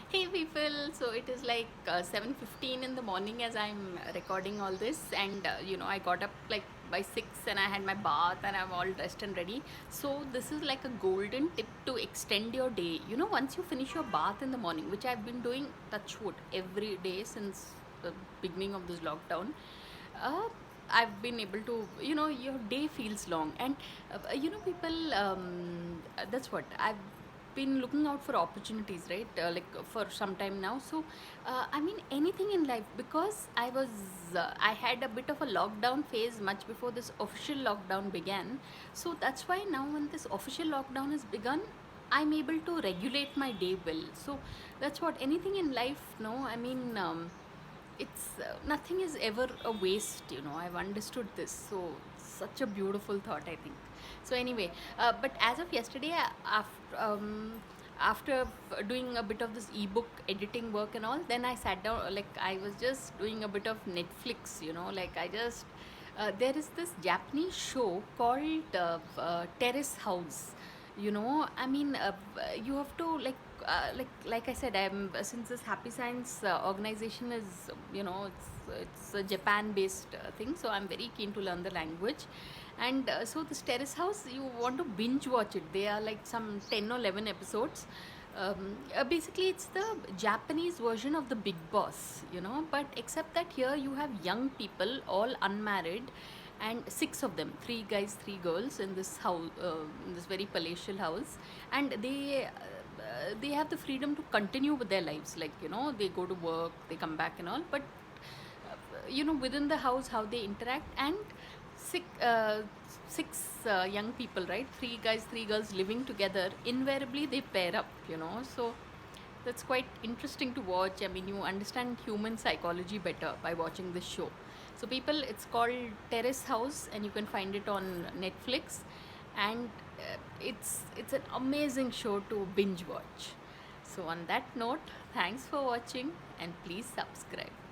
Hey people, so it is like 7:15 in the morning as I'm recording all this, and I got up like by 6 and I had my bath and I'm all dressed and ready. So this is like a golden tip to extend your day. Once you finish your bath in the morning, which I've been doing touch wood every day since the beginning of this lockdown. Uh, I've been able to, your day feels long, and people. That's what I've been looking out for opportunities, right? Like for some time now. So, I mean, anything in life, because I had a bit of a lockdown phase much before this official lockdown began. So that's why now, when this official lockdown has begun, I'm able to regulate my day well. So that's what anything in life, no, I mean. It's nothing is ever a waste, I've understood this. So such a beautiful thought, I think. So anyway, but as of yesterday, after doing a bit of this ebook editing work and all, then I sat down, like I was just doing a bit of Netflix, like I just there is this Japanese show called Terrace House. I mean, you have to like I said, I'm since this Happy Science organization is, it's a Japan based thing, so I'm very keen to learn the language. And so this Terrace House, you want to binge watch it. They are like some 10 or 11 episodes. Basically it's the Japanese version of the Big Boss, but except that here you have young people, all unmarried, and six of them, three guys, three girls, in this house, in this very palatial house. And they have the freedom to continue with their lives, like, they go to work, they come back and all, but within the house, how they interact. And six young people, right? Three guys, three girls living together, invariably they pair up, so that's quite interesting to watch. I mean, you understand human psychology better by watching this show. So people, it's called Terrace House, and you can find it on Netflix. And it's an amazing show to binge watch. So on that note, thanks for watching, and please subscribe.